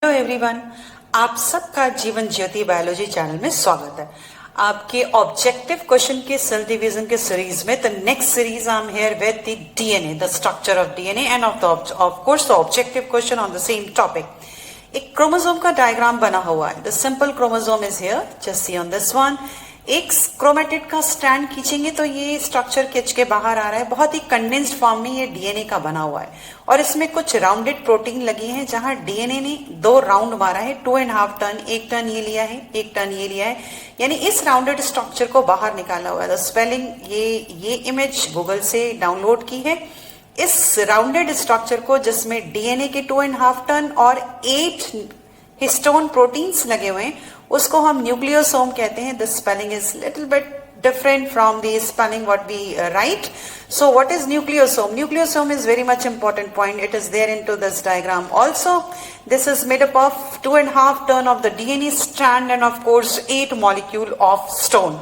Hello everyone, आप सबका Jeevan Jyoti biology channel में स्वागत है। आपके ऑब्जेक्टिव क्वेश्चन के सेल डिवीजन के सीरीज में the next series I am here with the DNA, the structure of DNA and of course the objective question on the same topic. एक क्रोमोसोम का diagram बना हुआ है। The simple chromosome is here, just see on this one. एक chromatid का strand खींचेंगे तो ये स्ट्रक्चर खींच के बाहर आ रहा है। बहुत ही कंडेंस्ड फॉर्म में ये डीएनए का बना हुआ है और इसमें कुछ राउंडेड प्रोटीन लगी है जहां डीएनए ने 2 राउंड मारा है, 2.5 टर्न, एक टर्न ये लिया है, एक टर्न ये लिया है, यानी इस राउंडेड स्ट्रक्चर को बाहर निकाला हुआ है। द स्पेलिंग ये इमेज गूगल से डाउनलोड की है। इस राउंडेड स्ट्रक्चर को जिसमें डीएनए के 2.5 टर्न और 8 हिस्टोन प्रोटीन्स लगे हुए हैं उसको हम न्यूक्लियोसोम कहते हैं। This spelling is little bit different from the spelling what we write. So what is nucleosome? Nucleosome is very much important point. It is there into this diagram also. This is made up of 2.5 turn of the DNA strand and of course 8 molecule of stone.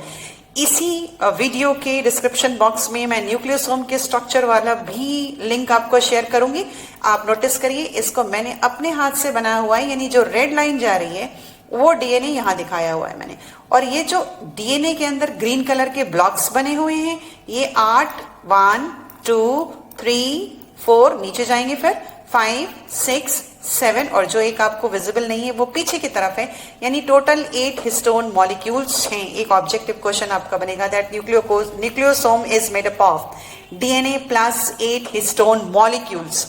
इसी video के description box में मैं nucleosome के structure वाला भी link आपको share करूंगी। आप नोटिस करिए, इसको मैंने अपने हाथ से बनाया हुआ है, यानी जो रेड लाइन जा रही है वो डीएनए यहां दिखाया हुआ है मैंने। और ये जो डीएनए के अंदर ग्रीन कलर के ब्लॉक्स बने हुए हैं ये 8, 1, 2, 3, 4 नीचे जाएंगे, फिर 5, 6, 7 और जो एक आपको विजिबल नहीं है वो पीछे की तरफ है, यानी टोटल 8 हिस्टोन मॉलिक्यूल्स हैं। एक ऑब्जेक्टिव क्वेश्चन आपका बनेगा that nucleosome is made up of DNA plus 8 histone molecules.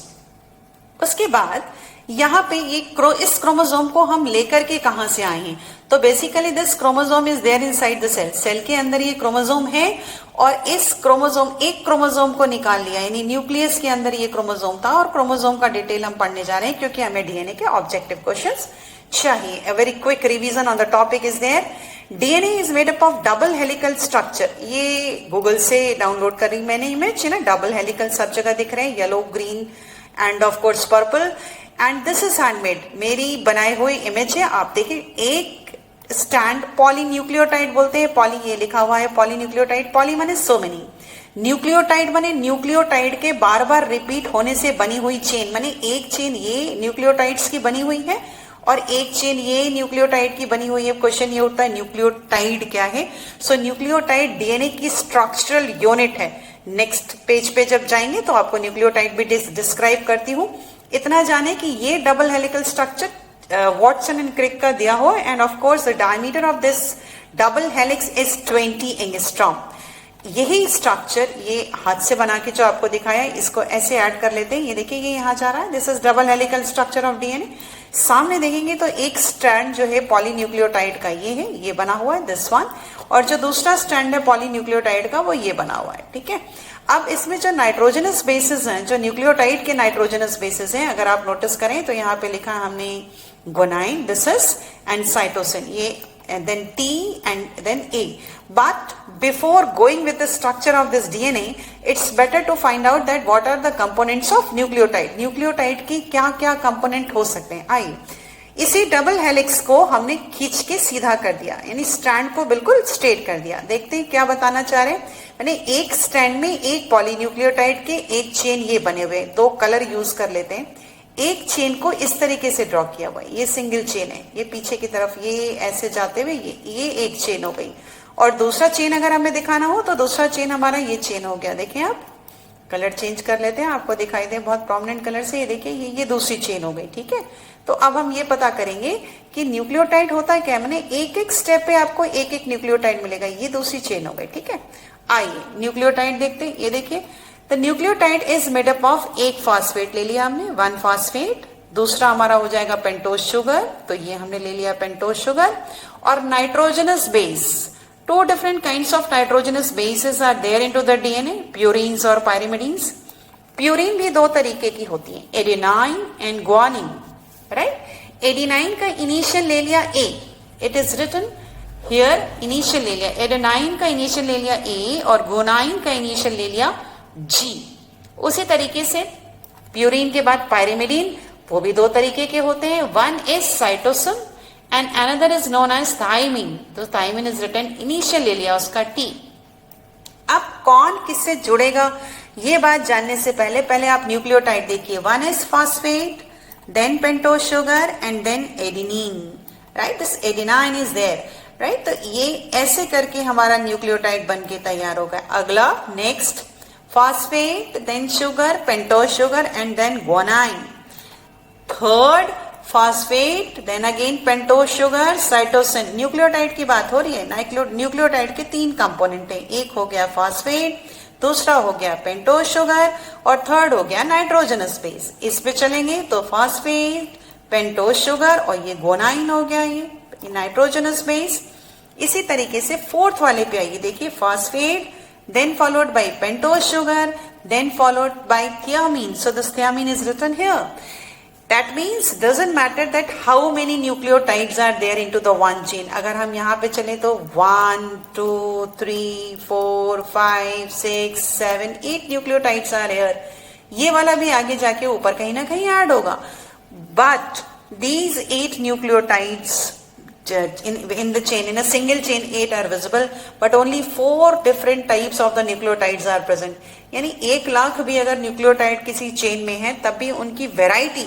उसके बाद यहाँ पे ये इस क्रोमोसोम को हम लेकर के कहां से आए हैं, तो basically this chromosome is there inside the cell. Cell के अंदर ये क्रोमोसोम है और इस एक क्रोमोसोम को निकाल लिया, यानी न्यूक्लियस के अंदर ये क्रोमोसोम था और क्रोमोसोम का डिटेल हम पढ़ने जा रहे हैं क्योंकि हमें डीएनए के ऑब्जेक्टिव क्वेश्चंस चाहिए। A very quick revision on the topic is there. DNA is made up of double helical structure. ये गूगल से डाउनलोड कर रही मैंने इमेज, है ना। डबल हेलिकल सब जगह दिख रहे हैं, yellow, green and of course purple. And this is handmade, मेरी बनाई हुई इमेज है। आप देखिए, एक स्टैंड पॉलीन्यूक्लियोटाइड बोलते हैं, पॉली ये लिखा हुआ है पॉलीन्यूक्लियोटाइड। पॉली माने सो मेनी, न्यूक्लियोटाइड माने न्यूक्लियोटाइड के बार बार रिपीट होने से बनी हुई चेन, माने एक चेन ये न्यूक्लियोटाइड्स की बनी हुई है और एक चेन ये न्यूक्लियोटाइड की बनी हुई है। क्वेश्चन ये उठता है न्यूक्लियोटाइड क्या है। सो न्यूक्लियोटाइड डीएनए की स्ट्रक्चरल यूनिट है। नेक्स्ट पेज पे जब जाएंगे तो आपको न्यूक्लियोटाइड भी डिस्क्राइब करती हूँ। इतना जाने कि ये double helical structure Watson and Crick का दिया हो and of course the diameter of this double helix is 20 angstrom. यही स्ट्रक्चर ये हाथ से बना के जो आपको दिखाया है इसको ऐसे ऐड कर लेते हैं। ये देखिए, ये यहाँ जा रहा है, this is double helical structure of DNA. सामने देखेंगे तो एक स्ट्रैंड जो है पॉलीन्यूक्लियोटाइड का ये है, ये बना हुआ है दिस वन, और जो दूसरा स्ट्रैंड है पॉलीन्यूक्लियोटाइड का वो ये बना हुआ है, ठीक है। अब इसमें जो नाइट्रोजनस बेसिस हैं, जो न्यूक्लियोटाइड के नाइट्रोजनस बेसिस हैं, अगर आप नोटिस करें तो यहाँ पे लिखा है हमने guanine, this is, and cytosine, ये and then T and then A. But before going with the structure of this DNA, it's better to find out that what are the components of nucleotide. Nucleotide की क्या क्या component हो सकते हैं। आइए, इसी double helix को हमने खींच के सीधा कर दिया, यानी स्ट्रैंड को बिल्कुल स्ट्रेट कर दिया। देखते हैं क्या बताना चाह रहे हैं। मैंने एक स्ट्रैंड में एक पॉलीन्यूक्लियोटाइड के एक चेन ये बने हुए, 2 कलर यूज कर लेते हैं। एक चेन को इस तरीके से ड्रॉ किया हुआ है, ये सिंगल चेन है, ये पीछे की तरफ ये ऐसे जाते हुए ये एक चेन हो गई। और दूसरा चेन अगर हमें दिखाना हो तो दूसरा चेन हमारा ये चेन हो गया। देखिए, आप कलर चेंज कर लेते हैं, आपको दिखाई दे बहुत प्रोमिनेंट कलर से। ये देखिए, ये दूसरी चेन हो गई, ठीक है। तो अब हम ये पता करेंगे कि न्यूक्लियोटाइड होता है क्या। मैंने एक एक स्टेप पे आपको एक एक न्यूक्लियोटाइड मिलेगा, ये दूसरी चेन हो गई, ठीक है। आइए न्यूक्लियोटाइड देखते हैं। ये देखिए, the nucleotide is made up of एक फॉस्फेट ले लिया हमने, 1 फॉस्फेट। दूसरा हमारा हो जाएगा पेंटोज शुगर, तो ये हमने ले लिया पेंटोज शुगर। और nitrogenous base, 2 different kinds of nitrogenous bases are there into the DNA, purines और पायरिमिडीन्स। प्यूरीन भी 2 तरीके की होती है, adenine and guanine, right. Adenine का इनिशियल ले लिया A, it is written here, initial ले लिया, एडेनाइन का इनिशियल ले लिया A और ग्वानाइन का इनिशियल ले लिया G। उसी तरीके से प्यूरीन के बाद पायरिमिडीन, वो भी 2 तरीके के होते हैं, one is cytosine and another is known as thymine. तो थायमिन इज रिटन, इनिशियल ले लिया उसका T। अब कौन किससे जुड़ेगा ये बात जानने से पहले आप न्यूक्लियोटाइड देखिए, 1 is phosphate, then pentose sugar and then adenine, right? This adenine is there, right? तो ये ऐसे करके हमारा न्यूक्लियोटाइड बन के तैयार होगा. अगला next phosphate, then sugar, pentose sugar and then guanine. Third phosphate, then again pentose sugar, cytosine. Nucleotide की बात हो रही है. न्यूक्लियोटाइड के 3 कंपोनेंट हैं. एक हो गया फॉस्फेट, दूसरा हो गया पेंटोज शुगर और थर्ड हो गया नाइट्रोजनस बेस. इस पे चलेंगे तो फॉस्फेट, पेंटोज शुगर और ये गुआनाइन हो गया, ये नाइट्रोजनस बेस. इसी तरीके से फोर्थ वाले पे आइए. देखिए phosphate, then followed by pentose sugar, then followed by thiamine. So this thiamine is written here. That means doesn't matter that how many nucleotides are there into the one chain. अगर हम यहाँ पे चले तो 1, 2, 3, 4, 5, 6, 7, 8 nucleotides are here. ये वाला भी आगे जाके ऊपर कहीं ना कहीं ऐड होगा. But these 8 nucleotides in the chain, in a single chain 8 are visible, but only 4 different types of the nucleotides are present. यानी 1 लाख भी अगर न्यूक्लियोटाइड किसी चेन में है तब भी उनकी वैरायटी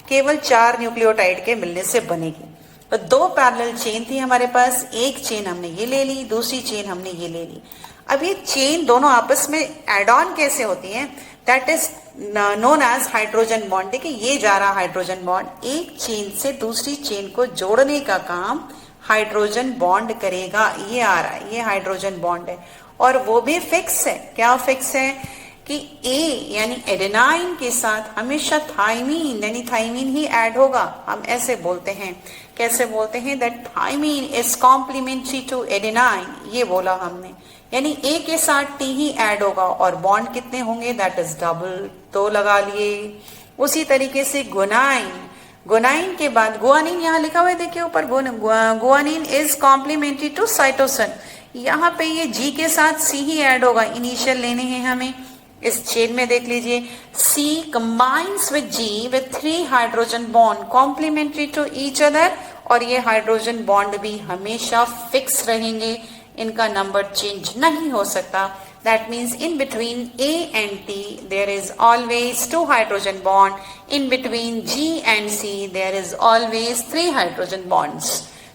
केवल 4 न्यूक्लियोटाइड के मिलने से बनेगी. तो 2 पैरेलल चेन थी हमारे पास. एक चेन हमने ये ले ली, दूसरी चेन हमने ये ले ली. अब ये चेन दोनों आपस में एड ऑन कैसे होती है? That is known as hydrogen bond. देखिए ये जा रहा हाइड्रोजन बॉन्ड, एक चेन से दूसरी चेन को जोड़ने का काम हाइड्रोजन बॉन्ड करेगा. ये आ रहा है, ये हाइड्रोजन बॉन्ड है और वो भी फिक्स है. क्या फिक्स है? कि ए यानी एडेनाइन के साथ हमेशा थाइमीन यानी थाइमीन ही ऐड होगा. हम ऐसे बोलते हैं. कैसे बोलते हैं? That thymine is complementary to adenine. ये बोला हमने. यानी ए के साथ टी ही ऐड होगा और बॉन्ड कितने होंगे? That is double. तो लगा लिए. उसी तरीके से गुआनाइन, गुआनाइन के बाद गुआनिन यहाँ लिखा हुआ है, देखिए ऊपर. Guanine is complementary to cytosine. यहाँ पे ये जी के साथ सी ही ऐड होगा. इनिशियल लेने हैं हमें. इस चेन में देख लीजिए, C combines with G with 3 hydrogen bond complementary to each other. और ये हाइड्रोजन बॉन्ड भी हमेशा फिक्स रहेंगे, इनका नंबर चेंज नहीं हो सकता. That means in between A and T there is always 2 hydrogen bond. In between G and C there is always 3 hydrogen bonds.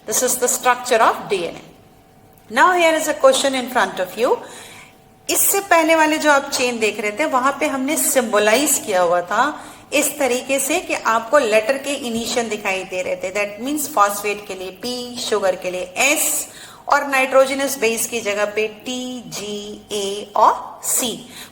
This is the structure of DNA. Now here is a question in front of you. इससे पहले वाले जो आप chain देख रहे थे वहां पे हमने सिंबलाइज किया हुआ था इस तरीके से कि आपको लेटर के इनिशियल दिखाई दे रहे थे. दैट मीन्स फॉस्फेट के लिए P, शुगर के लिए S और नाइट्रोजनस बेस की जगह पे T, G, A और C.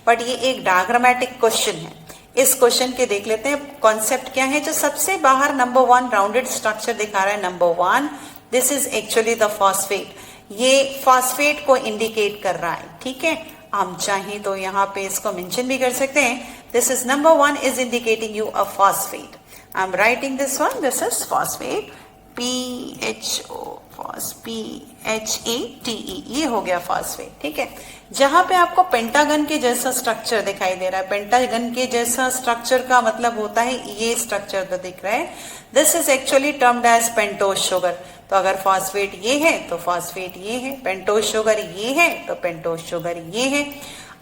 बट ये एक डायग्रामेटिक क्वेश्चन है. इस क्वेश्चन के देख लेते हैं कॉन्सेप्ट क्या है. जो सबसे बाहर नंबर 1 राउंडेड स्ट्रक्चर दिखा रहा है, number 1, this is actually the phosphate. ये फॉस्फेट को इंडिकेट कर रहा है. ठीक है, हम चाहें तो यहाँ पे इसको मेंशन भी कर सकते हैं. This is number 1 is indicating you a phosphate. I am writing this one. This is phosphate, PHO, PHATE. ये हो गया फॉस्फेट. ठीक है, जहां पे आपको पेंटागन के जैसा स्ट्रक्चर दिखाई दे रहा है. पेंटागन के जैसा स्ट्रक्चर का मतलब होता है ये स्ट्रक्चर तो दिख रहा है. This is actually termed as pentose sugar. तो अगर फॉस्फेट ये है तो फॉस्फेट ये है, पेंटोज शुगर ये है तो पेंटोज शुगर ये है.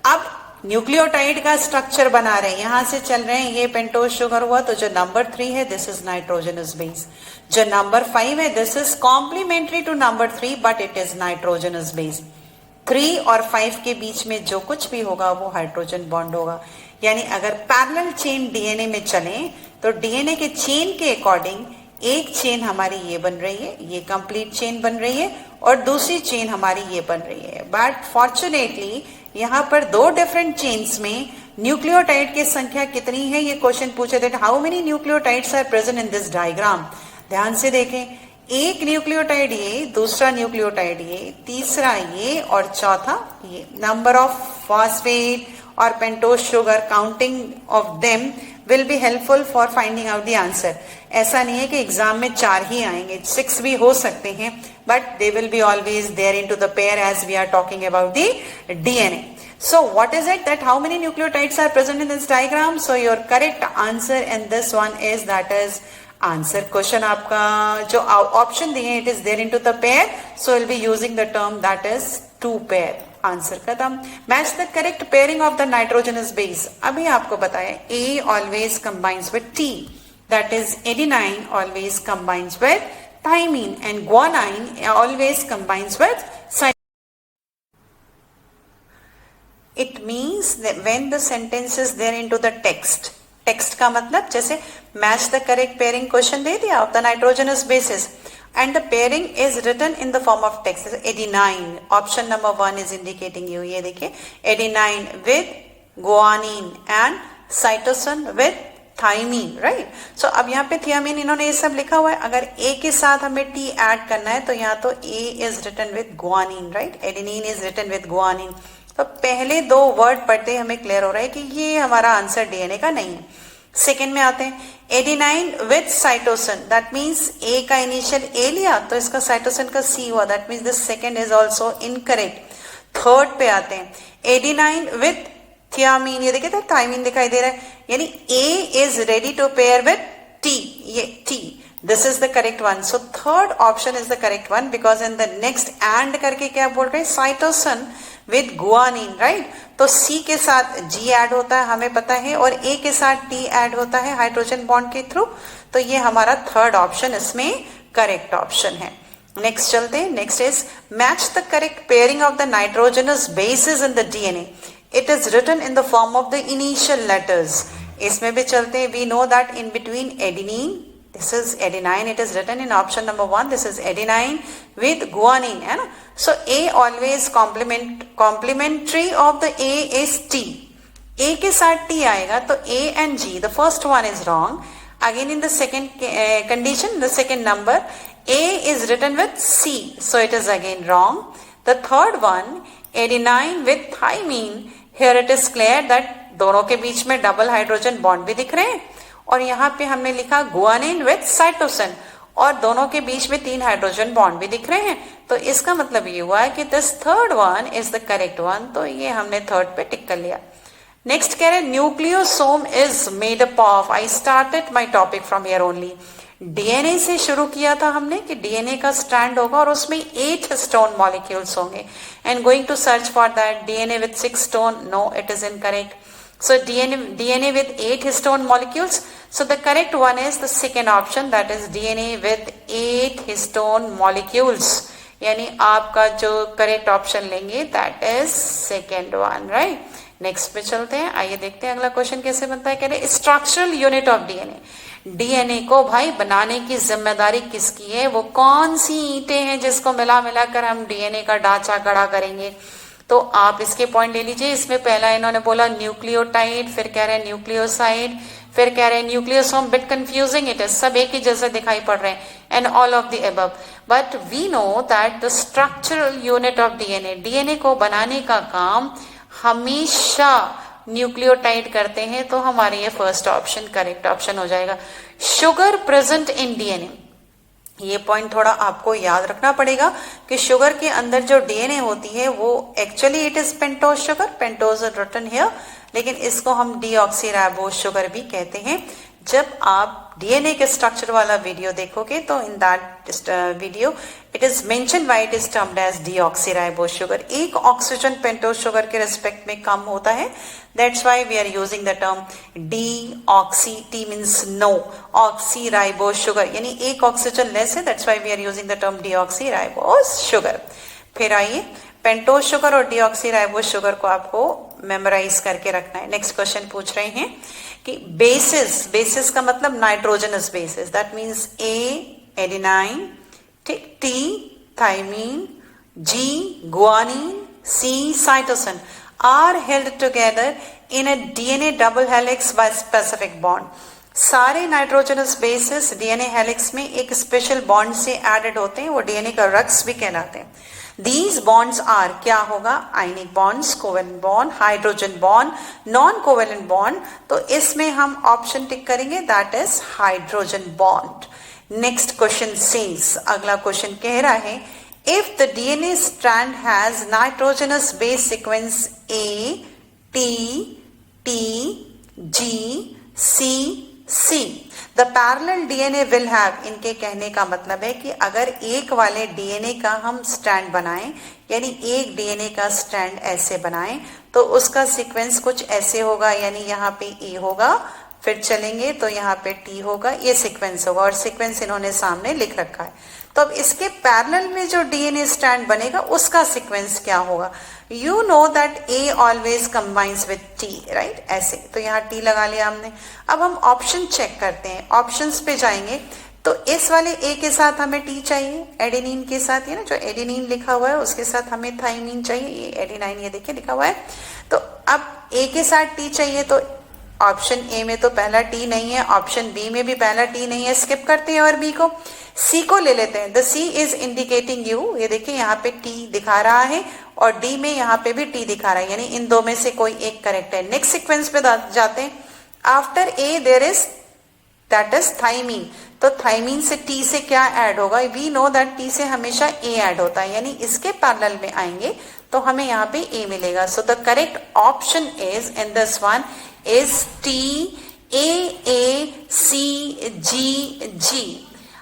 अब न्यूक्लियोटाइड का स्ट्रक्चर बना रहे हैं, यहां से चल रहे हैं. ये पेंटोज शुगर हुआ तो जो नंबर 3 है दिस इज नाइट्रोजनस बेस. जो नंबर 5 है this is complementary to number 3 but it is nitrogenous base. 3 और 5 के बीच में जो कुछ भी होगा वो हाइड्रोजन बॉन्ड होगा. यानी अगर पैरेलल चेन डीएनए में चले तो डीएनए के चेन के अकॉर्डिंग एक चेन हमारी ये बन रही है, ये कंप्लीट चेन बन रही है और दूसरी चेन हमारी ये बन रही है. बट फॉर्चुनेटली यहाँ पर 2 डिफरेंट चेन्स में न्यूक्लियोटाइड की संख्या कितनी है ये क्वेश्चन पूछे. That how many nucleotides are present in this diagram. ध्यान से देखें, एक न्यूक्लियोटाइड ये, दूसरा न्यूक्लियोटाइड ये, तीसरा ये और चौथा ये. नंबर ऑफ फॉस्फेट और pentose sugar, counting of them will be helpful for finding out the answer. ऐसा नहीं है कि एग्जाम में 4 ही आएंगे, 6 भी हो सकते हैं, but they will be always there into the pair as we are talking about the DNA. So what is it that how many nucleotides are present in this diagram? So your correct answer in this one is that is answer question. आपका जो option दिए it is there into the pair, so we'll be using the term that is 2 pair. Answer खत्म. Match the correct pairing of the nitrogenous base. अभी आपको बताया A always combines with T. that is adenine always combines with thymine and guanine always combines with cytosine. It means that when the sentence is there into the text, text का मतलब जैसे match the correct pairing question दे दिया of the nitrogenous bases and the pairing is written in the form of text. Adenine, option number 1 is indicating you. ये देखिए adenine with guanine and cytosine with thymine, right? So अब यहाँ पे thiamine इन्होंने ये सब लिखा हुआ है. अगर A के साथ हमें T ऐड करना है तो यहाँ तो A is written with guanine, right? Adenine is written with guanine. तो पहले दो वर्ड पढ़ते हमें क्लियर हो रहा है कि ये हमारा आंसर डीएनए का नहीं है. सेकेंड में आते हैं adenine with cytosine, that means A का इनिशियल ए लिया तो इसका साइटोसिन का सी हुआ, that means this second is also incorrect. Third पे आते हैं एडिनाइन विथ थियामीन, ये देखिए थाइमीन दिखाई दे रहा है, यानी A is ready to pair with T, ये T, this is the correct one. So third option is the correct one because in the next and करके क्या बोल रहे हैं साइटोसिन विद गुआनिन, राइट? तो C के साथ G ऐड होता है हमें पता है और A के साथ T ऐड होता है हाइड्रोजन बॉन्ड के थ्रू, तो ये हमारा थर्ड ऑप्शन इसमें करेक्ट ऑप्शन है. नेक्स्ट चलते हैं. Next is match the correct pairing of the nitrogenous bases in the DNA. It is written in the form of the initial letters. इसमें भी चलते हैं. We know that in between adenine, this is adenine, it is written in option number 1, this is adenine with guanine, है ना? So A always complementary of the A is T. A के साथ T आएगा तो A and G, the first one is wrong. Again in the second condition, the second number, A is written with C, so it is again wrong. The third one, adenine with thymine, here it is clear that दोनों के बीच में double hydrogen bond भी दिख रहे हैं और यहाँ पे हमने लिखा गुआनिन विथ साइटोसिन और दोनों के बीच में 3 हाइड्रोजन बॉन्ड भी दिख रहे हैं, तो इसका मतलब ये हुआ है कि this third one is the correct one, तो ये हमने थर्ड पे टिक कर लिया. नेक्स्ट कह रहे nucleosome is made up of, I started my topic from here only. DNA से शुरू किया था हमने कि डीएनए का स्ट्रैंड होगा और उसमें 8 हिस्टोन मॉलिक्यूल्स होंगे and going to search for that DNA with 6 histone, no it is incorrect. So DNA with 8 histone molecules. So the correct one is the second option, that is DNA with 8 histone molecules. यानी आपका जो correct option लेंगे that is second one, right? Next पे चलते हैं. आइए देखते हैं अगला क्वेश्चन कैसे बनता है. कह रहे structural unit of DNA. DNA को भाई बनाने की जिम्मेदारी किसकी है? वो कौन सी ईंटें हैं जिसको मिलाकर हम डीएनए का ढांचा खड़ा करेंगे? तो आप इसके पॉइंट ले लीजिए. इसमें पहला इन्होंने बोला न्यूक्लियोटाइड, फिर कह रहे हैं न्यूक्लियोसाइड, फिर कह रहे हैं nucleosome. Bit confusing it is, सब एक ही जैसे दिखाई पड़ रहे हैं. And all of the above, but we know that the structural unit of DNA, DNA को बनाने का काम हमेशा न्यूक्लियोटाइड करते हैं, तो हमारे ये फर्स्ट ऑप्शन करेक्ट ऑप्शन हो जाएगा. शुगर प्रेजेंट इन डीएनए, ये पॉइंट थोड़ा आपको याद रखना पड़ेगा कि शुगर के अंदर जो डीएनए होती है वो actually it is pentose sugar, pentose is written here, लेकिन इसको हम डीऑक्सीराइबोज शुगर भी कहते हैं. जब आप डीएनए के स्ट्रक्चर वाला वीडियो देखोगे तो in that video it is mention why it is termed as deoxyribose sugar. एक ऑक्सीजन पेंटोज शुगर के रिस्पेक्ट में कम होता है, that's why we are using the term deoxy, T means no, oxyribose sugar यानी एक ऑक्सीजन लेस है, that's why we are using the term deoxyribose sugar. फिर आइए पेंटोज शुगर और डीऑक्सीराइबोज शुगर को आपको मेमोराइज करके रखना है. नेक्स्ट क्वेश्चन पूछ रहे हैं कि बेसिस, बेसिस का मतलब nitrogenous bases, that means A adenine, T thymine, G guanine, C cytosine are held together in a DNA double helix by specific bond. सारे नाइट्रोजनस बेसिस डीएनए हेलिक्स में एक special bond से added होते हैं, वो DNA का रक्स भी कहलाते हैं. These bonds are, क्या होगा? आयनिक bonds, covalent bond, hydrogen bond, non-covalent bond. तो इसमें हम ऑप्शन टिक करेंगे, that is hydrogen bond. Next question says, अगला क्वेश्चन कह रहा है if the DNA strand has nitrogenous base sequence A, T, T, G, C, C, the parallel DNA will have, इनके कहने का मतलब है कि अगर एक वाले डीएनए का हम स्ट्रैंड बनाएं, यानी एक डीएनए का स्ट्रैंड ऐसे बनाएं तो उसका सीक्वेंस कुछ ऐसे होगा, यानी यहाँ पे ए होगा, फिर चलेंगे तो यहाँ पे टी होगा, ये सीक्वेंस होगा और सीक्वेंस इन्होंने सामने लिख रखा है। तो अब इसके पैरेलल में जो डीएनए स्ट्रैंड बनेगा उसका सीक्वेंस क्या होगा? You know that a always combines with T, right? ऐसे, तो यहाँ टी लगा लिया हमने। अब हम ऑप्शन चेक करते हैं, ऑप्शंस पे जाएंगे तो इस वाले ए के साथ हमें टी चाहिए, एडेनिन के साथ, ये ना जो एडेनिन लिखा हुआ है उसके साथ हमें थाइमिन चाहिए, ये एडेनाइन ये देखिए लिखा हुआ है। तो अब ए के साथ टी चाहिए तो ऑप्शन ए में तो पहला टी नहीं है, ऑप्शन बी में भी पहला टी नहीं है, स्किप करते हैं और बी को, सी को ले लेते हैं। The C is indicating you, ये देखिए यहाँ पे टी दिखा रहा है और डी में यहाँ पे भी टी दिखा रहा है, यानी इन दो में से कोई एक करेक्ट है। नेक्स्ट सीक्वेंस पे जाते हैं। After A there is that is thymine, तो थाइमीन से टी से क्या ऐड होगा? वी नो दैट टी से हमेशा ए ऐड होता है, यानी इसके पैरेलल में आएंगे तो हमें यहाँ पे ए मिलेगा। So the correct option is in this one is T, A, C, G, G.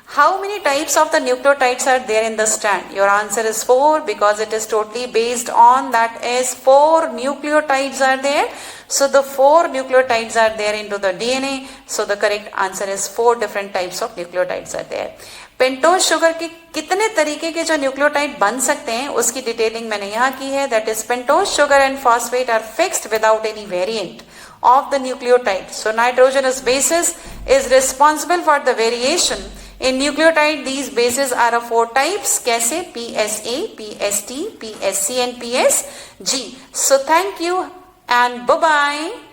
How many types of the nucleotides are there in the strand? Your answer is 4 because it is totally based on that is 4 nucleotides are there. So the 4 nucleotides are there into the DNA. So the correct answer is 4 different types of nucleotides are there. Pentose sugar के कितने तरीके के जो nucleotide बन सकते हैं उसकी detailing मैंने यहाँ की है। That is pentose sugar and phosphate are fixed without any variant of the nucleotide. So nitrogenous bases is responsible for the variation in nucleotide. These bases are of 4 types. कैसे? PSA, PST, PSC and PSG. So thank you and bye bye.